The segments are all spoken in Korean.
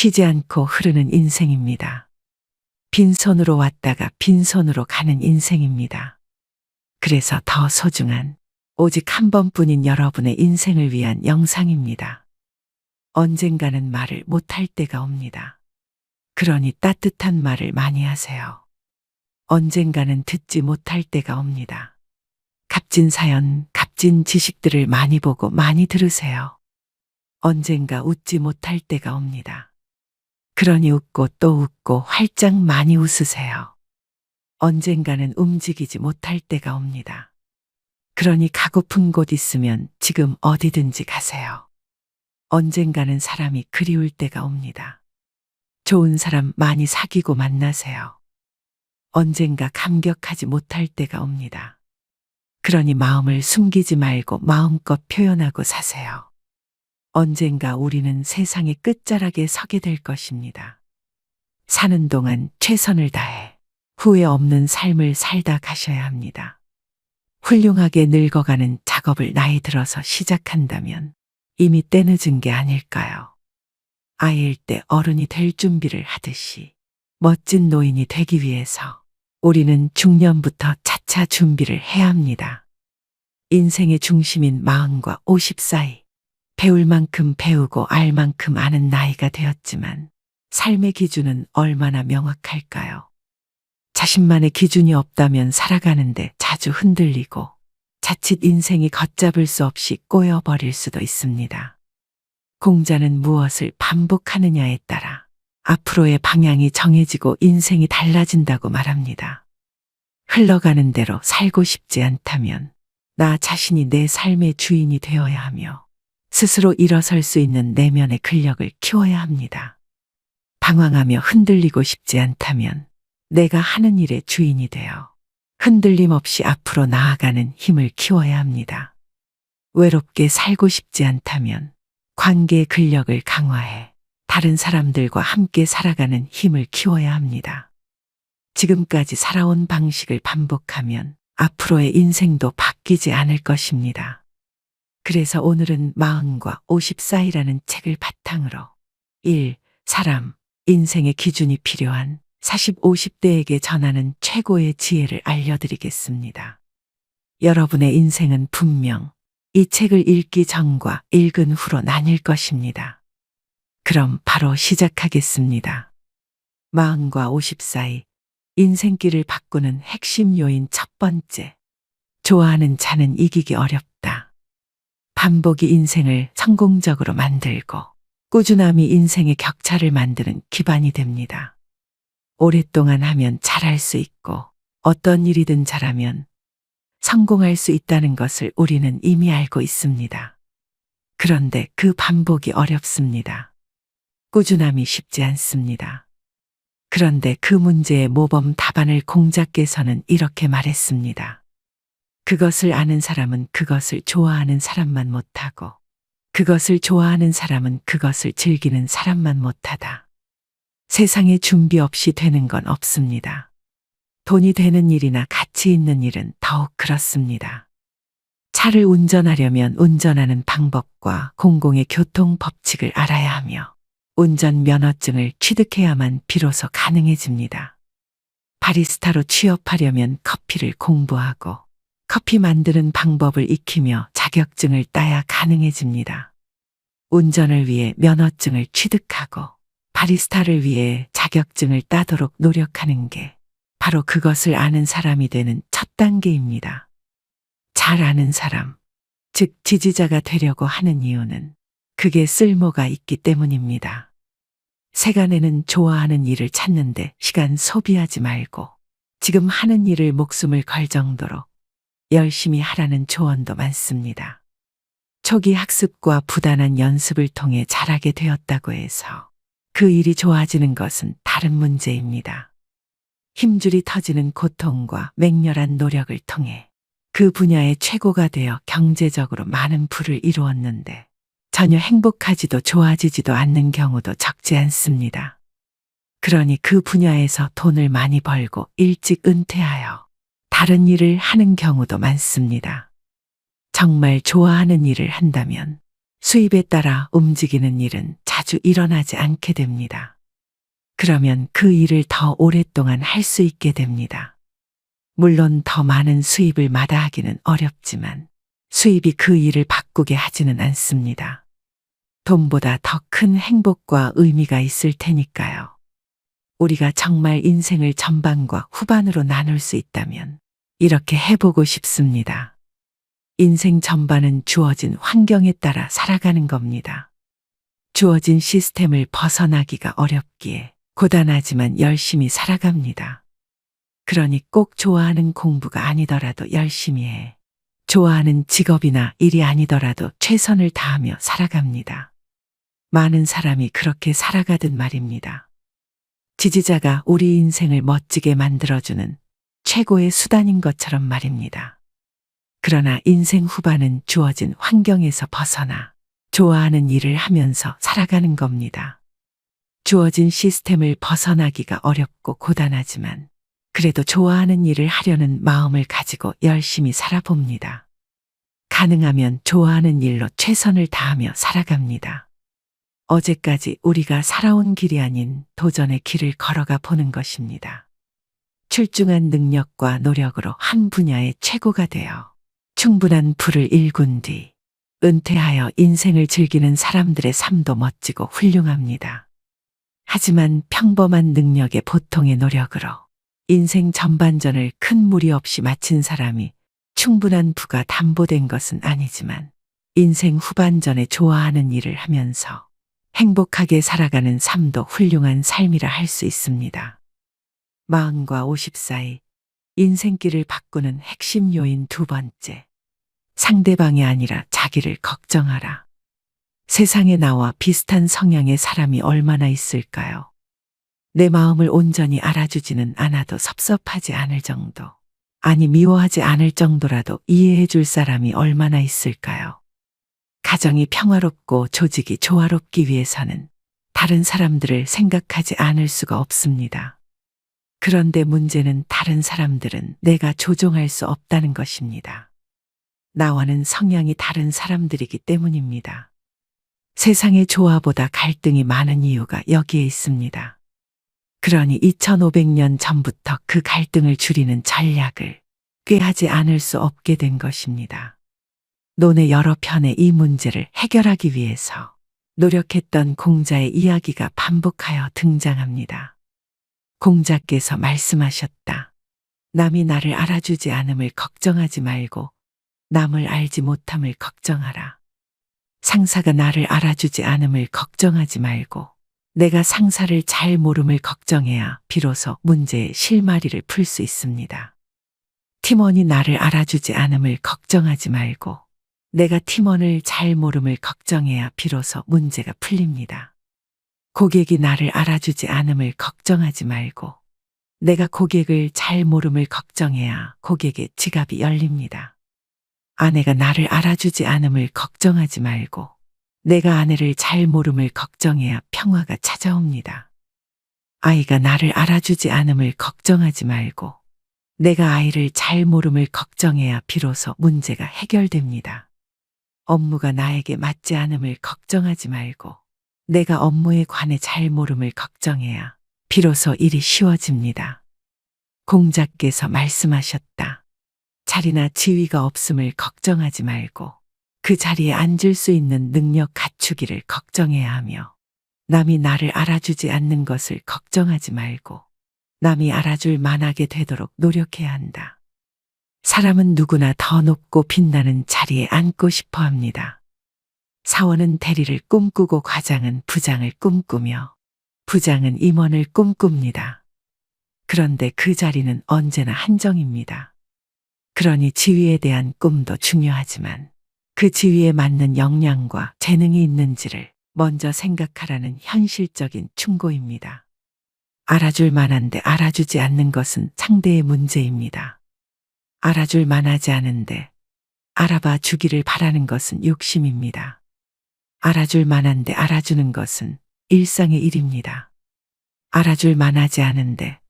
쉬지 않고 흐르는 인생입니다. 빈손으로 왔다가 빈손으로 가는 인생입니다. 그래서 더 소중한 오직 한 번뿐인 여러분의 인생을 위한 영상입니다. 언젠가는 말을 못할 때가 옵니다. 그러니 따뜻한 말을 많이 하세요. 언젠가는 듣지 못할 때가 옵니다. 값진 사연, 값진 지식들을 많이 보고 많이 들으세요. 언젠가 웃지 못할 때가 옵니다. 그러니 웃고 또 웃고 활짝 많이 웃으세요. 언젠가는 움직이지 못할 때가 옵니다. 그러니 가고픈 곳 있으면 지금 어디든지 가세요. 언젠가는 사람이 그리울 때가 옵니다. 좋은 사람 많이 사귀고 만나세요. 언젠가 감격하지 못할 때가 옵니다. 그러니 마음을 숨기지 말고 마음껏 표현하고 사세요. 언젠가 우리는 세상의 끝자락에 서게 될 것입니다. 사는 동안 최선을 다해 후회 없는 삶을 살다 가셔야 합니다. 훌륭하게 늙어가는 작업을 나이 들어서 시작한다면 이미 때늦은 게 아닐까요? 아이일 때 어른이 될 준비를 하듯이 멋진 노인이 되기 위해서 우리는 중년부터 차차 준비를 해야 합니다. 인생의 중심인 40과 50 사이, 배울 만큼 배우고 알 만큼 아는 나이가 되었지만 삶의 기준은 얼마나 명확할까요? 자신만의 기준이 없다면 살아가는데 자주 흔들리고 자칫 인생이 걷잡을 수 없이 꼬여버릴 수도 있습니다. 공자는 무엇을 반복하느냐에 따라 앞으로의 방향이 정해지고 인생이 달라진다고 말합니다. 흘러가는 대로 살고 싶지 않다면 나 자신이 내 삶의 주인이 되어야 하며 스스로 일어설 수 있는 내면의 근력을 키워야 합니다. 방황하며 흔들리고 싶지 않다면 내가 하는 일의 주인이 되어 흔들림 없이 앞으로 나아가는 힘을 키워야 합니다. 외롭게 살고 싶지 않다면 관계의 근력을 강화해 다른 사람들과 함께 살아가는 힘을 키워야 합니다. 지금까지 살아온 방식을 반복하면 앞으로의 인생도 바뀌지 않을 것입니다. 그래서 오늘은 40과 50 사이라는 책을 바탕으로 1. 사람, 인생의 기준이 필요한 40, 50대에게 전하는 최고의 지혜를 알려드리겠습니다. 여러분의 인생은 분명 이 책을 읽기 전과 읽은 후로 나뉠 것입니다. 그럼 바로 시작하겠습니다. 40과 50 사이, 인생길을 바꾸는 핵심 요인 첫 번째. 좋아하는 자는 이기기 어렵다. 반복이 인생을 성공적으로 만들고 꾸준함이 인생의 격차를 만드는 기반이 됩니다. 오랫동안 하면 잘할 수 있고 어떤 일이든 잘하면 성공할 수 있다는 것을 우리는 이미 알고 있습니다. 그런데 그 반복이 어렵습니다. 꾸준함이 쉽지 않습니다. 그런데 그 문제의 모범 답안을 공자께서는 이렇게 말했습니다. 그것을 아는 사람은 그것을 좋아하는 사람만 못하고 그것을 좋아하는 사람은 그것을 즐기는 사람만 못하다. 세상에 준비 없이 되는 건 없습니다. 돈이 되는 일이나 가치 있는 일은 더욱 그렇습니다. 차를 운전하려면 운전하는 방법과 공공의 교통 법칙을 알아야 하며 운전 면허증을 취득해야만 비로소 가능해집니다. 바리스타로 취업하려면 커피를 공부하고 커피 만드는 방법을 익히며 자격증을 따야 가능해집니다. 운전을 위해 면허증을 취득하고 바리스타를 위해 자격증을 따도록 노력하는 게 바로 그것을 아는 사람이 되는 첫 단계입니다. 잘 아는 사람, 즉 지지자가 되려고 하는 이유는 그게 쓸모가 있기 때문입니다. 세간에는 좋아하는 일을 찾는데 시간 소비하지 말고 지금 하는 일을 목숨을 걸 정도로 열심히 하라는 조언도 많습니다. 초기 학습과 부단한 연습을 통해 잘하게 되었다고 해서 그 일이 좋아지는 것은 다른 문제입니다. 힘줄이 터지는 고통과 맹렬한 노력을 통해 그 분야의 최고가 되어 경제적으로 많은 부를 이루었는데 전혀 행복하지도 좋아지지도 않는 경우도 적지 않습니다. 그러니 그 분야에서 돈을 많이 벌고 일찍 은퇴하여 다른 일을 하는 경우도 많습니다. 정말 좋아하는 일을 한다면 수입에 따라 움직이는 일은 자주 자주 일어나지 않게 됩니다. 그러면 그 일을 더 오랫동안 할 수 있게 됩니다. 물론 더 많은 수입을 마다하기는 어렵지만 수입이 그 일을 바꾸게 하지는 않습니다. 돈보다 더 큰 행복과 의미가 있을 테니까요. 우리가 정말 인생을 전반과 후반으로 나눌 수 있다면 이렇게 해보고 싶습니다. 인생 전반은 주어진 환경에 따라 살아가는 겁니다. 주어진 시스템을 벗어나기가 어렵기에 고단하지만 열심히 살아갑니다. 그러니 꼭 좋아하는 공부가 아니더라도 열심히 해. 좋아하는 직업이나 일이 아니더라도 최선을 다하며 살아갑니다. 많은 사람이 그렇게 살아가듯 말입니다. 지지자가 우리 인생을 멋지게 만들어주는 최고의 수단인 것처럼 말입니다. 그러나 인생 후반은 주어진 환경에서 벗어나 좋아하는 일을 하면서 살아가는 겁니다. 주어진 시스템을 벗어나기가 어렵고 고단하지만 그래도 좋아하는 일을 하려는 마음을 가지고 열심히 살아봅니다. 가능하면 좋아하는 일로 최선을 다하며 살아갑니다. 어제까지 우리가 살아온 길이 아닌 도전의 길을 걸어가 보는 것입니다. 출중한 능력과 노력으로 한 분야의 최고가 되어 충분한 부를 일군 뒤 은퇴하여 인생을 즐기는 사람들의 삶도 멋지고 훌륭합니다. 하지만 평범한 능력의 보통의 노력으로 인생 전반전을 큰 무리 없이 마친 사람이 충분한 부가 담보된 것은 아니지만 인생 후반전에 좋아하는 일을 하면서 행복하게 살아가는 삶도 훌륭한 삶이라 할 수 있습니다. 40과 50 사이 인생길을 바꾸는 핵심 요인 두 번째. 상대방이 아니라 자기를 걱정하라. 세상에 나와 비슷한 성향의 사람이 얼마나 있을까요? 내 마음을 온전히 알아주지는 않아도 섭섭하지 않을 정도, 아니 미워하지 않을 정도라도 이해해 줄 사람이 얼마나 있을까요? 가정이 평화롭고 조직이 조화롭기 위해서는 다른 사람들을 생각하지 않을 수가 없습니다. 그런데 문제는 다른 사람들은 내가 조종할 수 없다는 것입니다. 나와는 성향이 다른 사람들이기 때문입니다. 세상의 조화보다 갈등이 많은 이유가 여기에 있습니다. 그러니 2500년 전부터 그 갈등을 줄이는 전략을 꾀하지 않을 수 없게 된 것입니다. 논의 여러 편의 이 문제를 해결하기 위해서 노력했던 공자의 이야기가 반복하여 등장합니다. 공자께서 말씀하셨다. 남이 나를 알아주지 않음을 걱정하지 말고 남을 알지 못함을 걱정하라. 상사가 나를 알아주지 않음을 걱정하지 말고 내가 상사를 잘 모름을 걱정해야 비로소 문제의 실마리를 풀 수 있습니다. 팀원이 나를 알아주지 않음을 걱정하지 말고 내가 팀원을 잘 모름을 걱정해야 비로소 문제가 풀립니다. 고객이 나를 알아주지 않음을 걱정하지 말고 내가 고객을 잘 모름을 걱정해야 고객의 지갑이 열립니다. 아내가 나를 알아주지 않음을 걱정하지 말고 내가 아내를 잘 모름을 걱정해야 평화가 찾아옵니다. 아이가 나를 알아주지 않음을 걱정하지 말고 내가 아이를 잘 모름을 걱정해야 비로소 문제가 해결됩니다. 업무가 나에게 맞지 않음을 걱정하지 말고 내가 업무에 관해 잘 모름을 걱정해야 비로소 일이 쉬워집니다. 공자께서 말씀하셨다. 자리나 지위가 없음을 걱정하지 말고 그 자리에 앉을 수 있는 능력 갖추기를 걱정해야 하며 남이 나를 알아주지 않는 것을 걱정하지 말고 남이 알아줄 만하게 되도록 노력해야 한다. 사람은 누구나 더 높고 빛나는 자리에 앉고 싶어 합니다. 사원은 대리를 꿈꾸고 과장은 부장을 꿈꾸며 부장은 임원을 꿈꿉니다. 그런데 그 자리는 언제나 한정입니다. 그러니 지위에 대한 꿈도 중요하지만 그 지위에 맞는 역량과 재능이 있는지를 먼저 생각하라는 현실적인 충고입니다. 알아줄 만한데 알아주지 않는 것은 상대의 문제입니다. 알아줄 만하지 않은데 알아봐 주기를 바라는 것은 욕심입니다. 알아줄 만한데 알아주는 것은 일상의 일입니다. 알아줄 만하지 않은데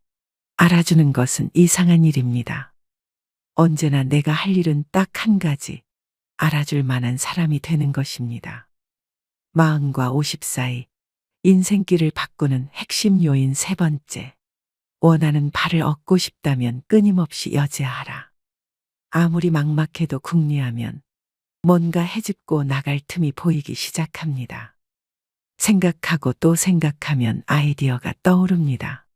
알아주는 것은 이상한 일입니다. 언제나 내가 할 일은 딱 한 가지, 알아줄 만한 사람이 되는 것입니다. 40과 50 사이 인생길을 바꾸는 핵심 요인 세 번째. 원하는 바를 얻고 싶다면 끊임없이 여지하라. 아무리 막막해도 궁리하면 뭔가 헤집고 나갈 틈이 보이기 시작합니다. 생각하고 또 생각하면 아이디어가 떠오릅니다.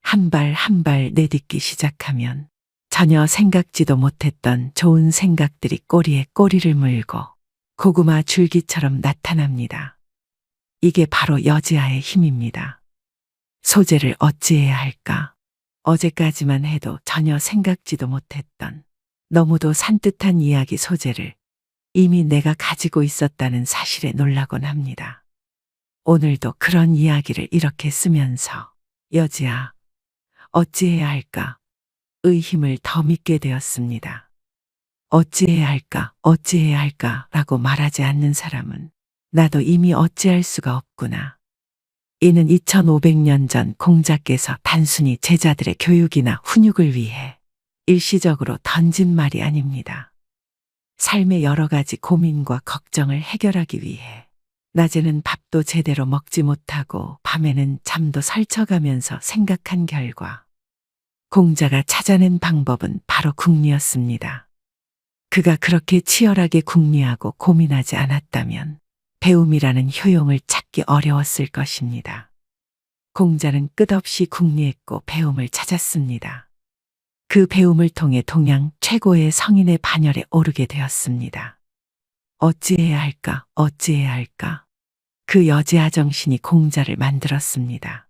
한 발 한 발 내딛기 시작하면 전혀 생각지도 못했던 좋은 생각들이 꼬리에 꼬리를 물고 고구마 줄기처럼 나타납니다. 이게 바로 여지아의 힘입니다. 소재를 어찌해야 할까? 어제까지만 해도 전혀 생각지도 못했던 너무도 산뜻한 이야기 소재를 이미 내가 가지고 있었다는 사실에 놀라곤 합니다. 오늘도 그런 이야기를 이렇게 쓰면서 여지아, 어찌해야 할까? 의 힘을 더 믿게 되었습니다. 어찌해야 할까? 어찌해야 할까? 라고 말하지 않는 사람은 나도 이미 어찌할 수가 없구나. 이는 2500년 전 공자께서 단순히 제자들의 교육이나 훈육을 위해 일시적으로 던진 말이 아닙니다. 삶의 여러 가지 고민과 걱정을 해결하기 위해 낮에는 밥도 제대로 먹지 못하고 밤에는 잠도 설쳐가면서 생각한 결과 공자가 찾아낸 방법은 바로 궁리였습니다. 그가 그렇게 치열하게 궁리하고 고민하지 않았다면 배움이라는 효용을 찾기 어려웠을 것입니다. 공자는 끝없이 궁리했고 배움을 찾았습니다. 그 배움을 통해 동양 최고의 성인의 반열에 오르게 되었습니다. 어찌해야 할까? 어찌해야 할까? 그 여지아 정신이 공자를 만들었습니다.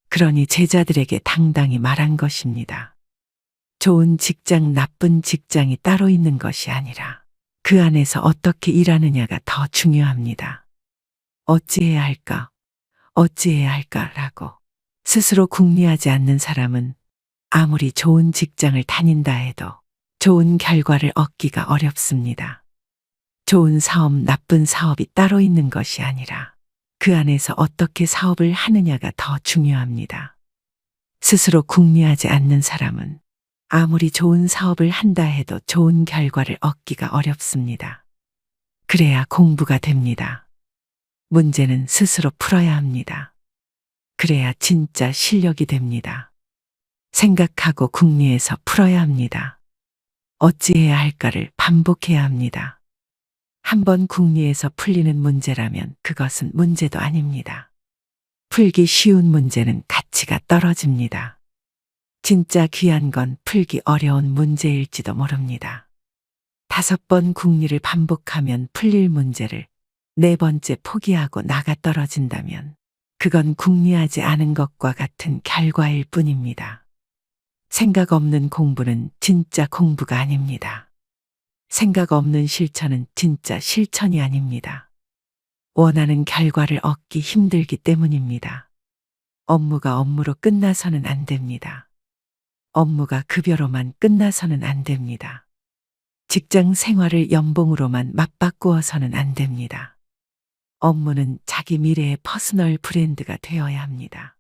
그러니 제자들에게 당당히 말한 것입니다. 좋은 직장, 나쁜 직장이 따로 있는 것이 아니라 그 안에서 어떻게 일하느냐가 더 중요합니다. 어찌해야 할까? 어찌해야 할까라고 스스로 궁리하지 않는 사람은 아무리 좋은 직장을 다닌다 해도 좋은 결과를 얻기가 어렵습니다. 좋은 사업, 나쁜 사업이 따로 있는 것이 아니라 그 안에서 어떻게 사업을 하느냐가 더 중요합니다. 스스로 궁리하지 않는 사람은 아무리 좋은 사업을 한다 해도 좋은 결과를 얻기가 어렵습니다. 그래야 공부가 됩니다. 문제는 스스로 풀어야 합니다. 그래야 진짜 실력이 됩니다. 생각하고 궁리해서 풀어야 합니다. 어찌해야 할까를 반복해야 합니다. 한번 궁리해서 풀리는 문제라면 그것은 문제도 아닙니다. 풀기 쉬운 문제는 가치가 떨어집니다. 진짜 귀한 건 풀기 어려운 문제일지도 모릅니다. 5번 궁리를 반복하면 풀릴 문제를 4번째 포기하고 나가 떨어진다면 그건 궁리하지 않은 것과 같은 결과일 뿐입니다. 생각 없는 공부는 진짜 공부가 아닙니다. 생각 없는 실천은 진짜 실천이 아닙니다. 원하는 결과를 얻기 힘들기 때문입니다. 업무가 업무로 끝나서는 안 됩니다. 업무가 급여로만 끝나서는 안 됩니다. 직장 생활을 연봉으로만 맞바꾸어서는 안 됩니다. 업무는 자기 미래의 퍼스널 브랜드가 되어야 합니다.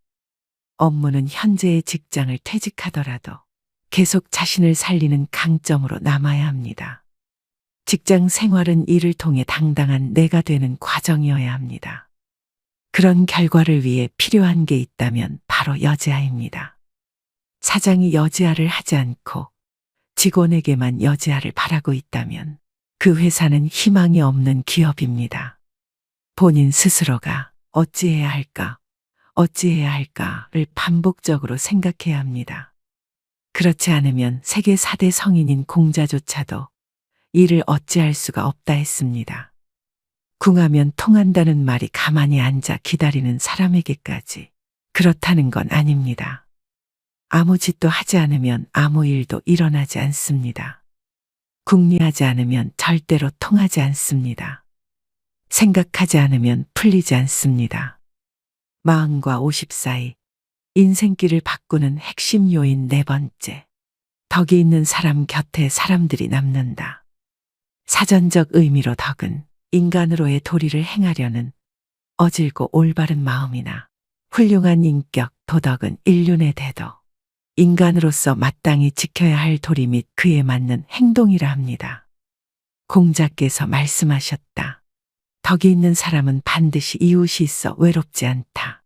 업무는 현재의 직장을 퇴직하더라도 계속 자신을 살리는 강점으로 남아야 합니다. 직장 생활은 일을 통해 당당한 내가 되는 과정이어야 합니다. 그런 결과를 위해 필요한 게 있다면 바로 여지아입니다. 사장이 여지아를 하지 않고 직원에게만 여지아를 바라고 있다면 그 회사는 희망이 없는 기업입니다. 본인 스스로가 어찌해야 할까, 어찌해야 할까를 반복적으로 생각해야 합니다. 그렇지 않으면 세계 4대 성인인 공자조차도 이를 어찌할 수가 없다 했습니다. 궁하면 통한다는 말이 가만히 앉아 기다리는 사람에게까지 그렇다는 건 아닙니다. 아무 짓도 하지 않으면 아무 일도 일어나지 않습니다. 궁리하지 않으면 절대로 통하지 않습니다. 생각하지 않으면 풀리지 않습니다. 40과 50 사이 인생길을 바꾸는 핵심 요인 4번째. 덕이 있는 사람 곁에 사람들이 남는다. 사전적 의미로 덕은 인간으로의 도리를 행하려는 어질고 올바른 마음이나 훌륭한 인격, 도덕은 인륜의 대도, 인간으로서 마땅히 지켜야 할 도리 및 그에 맞는 행동이라 합니다. 공자께서 말씀하셨다. 덕이 있는 사람은 반드시 이웃이 있어 외롭지 않다.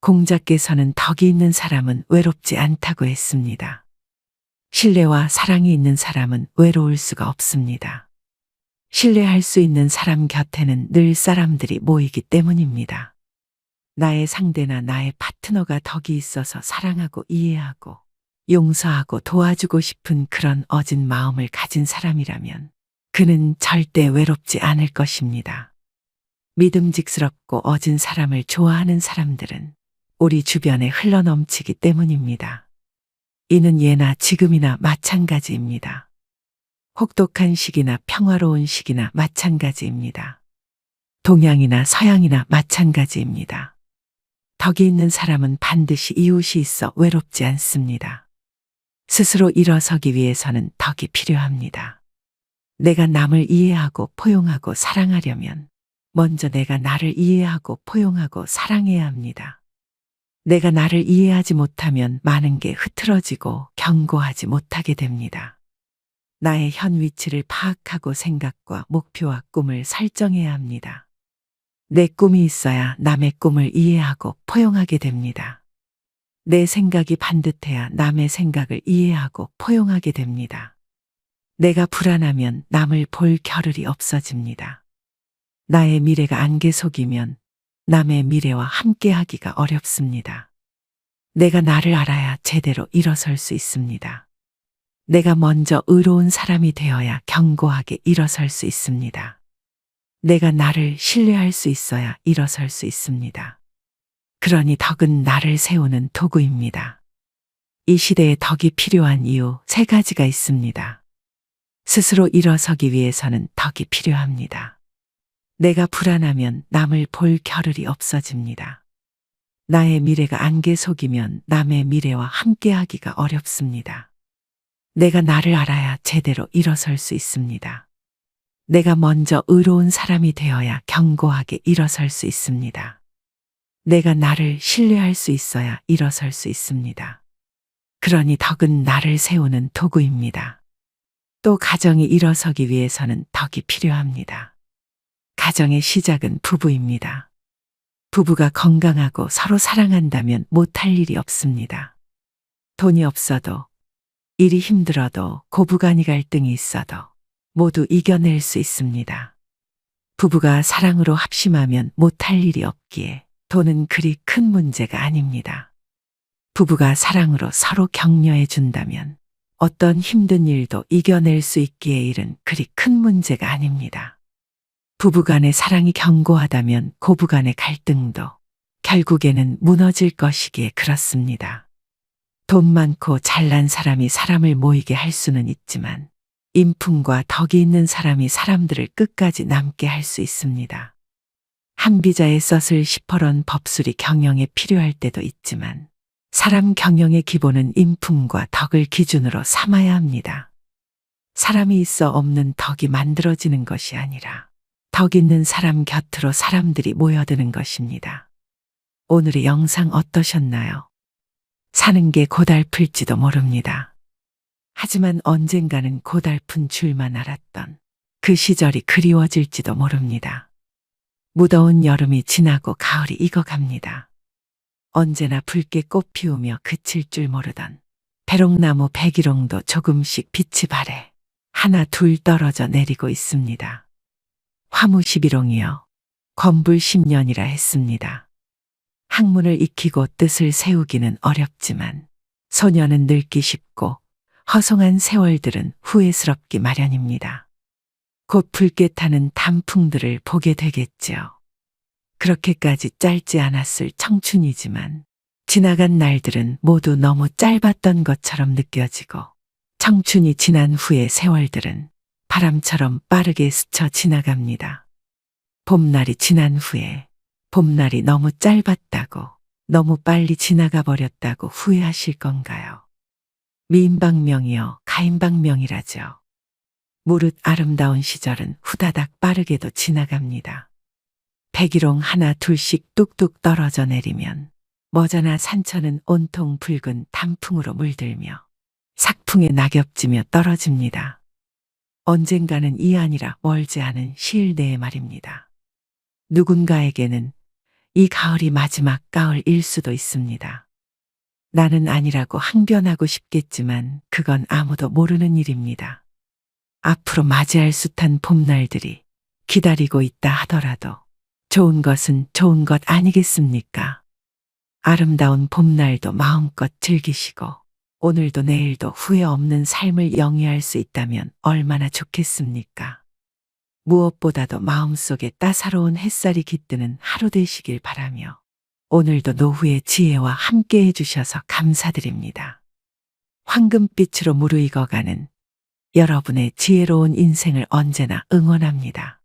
공자께서는 덕이 있는 사람은 외롭지 않다고 했습니다. 신뢰와 사랑이 있는 사람은 외로울 수가 없습니다. 신뢰할 수 있는 사람 곁에는 늘 사람들이 모이기 때문입니다. 나의 상대나 나의 파트너가 덕이 있어서 사랑하고 이해하고 용서하고 도와주고 싶은 그런 어진 마음을 가진 사람이라면 그는 절대 외롭지 않을 것입니다. 믿음직스럽고 어진 사람을 좋아하는 사람들은 우리 주변에 흘러넘치기 때문입니다. 이는 예나 지금이나 마찬가지입니다. 혹독한 시기나 평화로운 시기나 마찬가지입니다. 동양이나 서양이나 마찬가지입니다. 덕이 있는 사람은 반드시 이웃이 있어 외롭지 않습니다. 스스로 일어서기 위해서는 덕이 필요합니다. 내가 남을 이해하고 포용하고 사랑하려면 먼저 내가 나를 이해하고 포용하고 사랑해야 합니다. 내가 나를 이해하지 못하면 많은 게 흐트러지고 견고하지 못하게 됩니다. 나의 현 위치를 파악하고 생각과 목표와 꿈을 설정해야 합니다. 내 꿈이 있어야 남의 꿈을 이해하고 포용하게 됩니다. 내 생각이 반듯해야 남의 생각을 이해하고 포용하게 됩니다. 내가 불안하면 남을 볼 겨를이 없어집니다. 나의 미래가 안개 속이면 남의 미래와 함께하기가 어렵습니다. 내가 나를 알아야 제대로 일어설 수 있습니다. 내가 먼저 의로운 사람이 되어야 견고하게 일어설 수 있습니다. 내가 나를 신뢰할 수 있어야 일어설 수 있습니다. 그러니 덕은 나를 세우는 도구입니다. 이 시대에 덕이 필요한 이유 3가지가 있습니다. 스스로 일어서기 위해서는 덕이 필요합니다. 내가 불안하면 남을 볼 겨를이 없어집니다. 나의 미래가 안개 속이면 남의 미래와 함께하기가 어렵습니다. 내가 나를 알아야 제대로 일어설 수 있습니다. 내가 먼저 의로운 사람이 되어야 견고하게 일어설 수 있습니다. 내가 나를 신뢰할 수 있어야 일어설 수 있습니다. 그러니 덕은 나를 세우는 도구입니다. 또 가정이 일어서기 위해서는 덕이 필요합니다. 가정의 시작은 부부입니다. 부부가 건강하고 서로 사랑한다면 못할 일이 없습니다. 돈이 없어도, 일이 힘들어도, 고부간이 갈등이 있어도 모두 이겨낼 수 있습니다. 부부가 사랑으로 합심하면 못할 일이 없기에 돈은 그리 큰 문제가 아닙니다. 부부가 사랑으로 서로 격려해 준다면 어떤 힘든 일도 이겨낼 수 있기에 일은 그리 큰 문제가 아닙니다. 부부간의 사랑이 견고하다면 고부간의 갈등도 결국에는 무너질 것이기에 그렇습니다. 돈 많고 잘난 사람이 사람을 모이게 할 수는 있지만 인품과 덕이 있는 사람이 사람들을 끝까지 남게 할 수 있습니다. 한 비자에 썼을 10%런 법술이 경영에 필요할 때도 있지만 사람 경영의 기본은 인품과 덕을 기준으로 삼아야 합니다. 사람이 있어 없는 덕이 만들어지는 것이 아니라 덕 있는 사람 곁으로 사람들이 모여드는 것입니다. 오늘의 영상 어떠셨나요? 사는 게 고달플지도 모릅니다. 하지만 언젠가는 고달픈 줄만 알았던 그 시절이 그리워질지도 모릅니다. 무더운 여름이 지나고 가을이 익어갑니다. 언제나 붉게 꽃 피우며 그칠 줄 모르던 배롱나무 백일홍도 조금씩 빛이 바래 하나 둘 떨어져 내리고 있습니다. 화무십일홍이여 건불 10년이라 했습니다. 학문을 익히고 뜻을 세우기는 어렵지만 소년은 늙기 쉽고 허송한 세월들은 후회스럽기 마련입니다. 곧 붉게 타는 단풍들을 보게 되겠지요. 그렇게까지 짧지 않았을 청춘이지만 지나간 날들은 모두 너무 짧았던 것처럼 느껴지고 청춘이 지난 후의 세월들은 바람처럼 빠르게 스쳐 지나갑니다. 봄날이 지난 후에 봄날이 너무 짧았다고 너무 빨리 지나가 버렸다고 후회하실 건가요? 미인방명이여 가인방명이라죠. 무릇 아름다운 시절은 후다닥 빠르게도 지나갑니다. 백일홍 하나 둘씩 뚝뚝 떨어져 내리면 머자나 산천은 온통 붉은 단풍으로 물들며 삭풍에 낙엽지며 떨어집니다. 언젠가는 이 아니라 멀지 않은 시일 내의 말입니다. 누군가에게는 이 가을이 마지막 가을일 수도 있습니다. 나는 아니라고 항변하고 싶겠지만 그건 아무도 모르는 일입니다. 앞으로 맞이할 숱한 봄날들이 기다리고 있다 하더라도 좋은 것은 좋은 것 아니겠습니까? 아름다운 봄날도 마음껏 즐기시고 오늘도 내일도 후회 없는 삶을 영위할 수 있다면 얼마나 좋겠습니까? 무엇보다도 마음속에 따사로운 햇살이 깃드는 하루 되시길 바라며 오늘도 노후의 지혜와 함께 해주셔서 감사드립니다. 황금빛으로 무르익어가는 여러분의 지혜로운 인생을 언제나 응원합니다.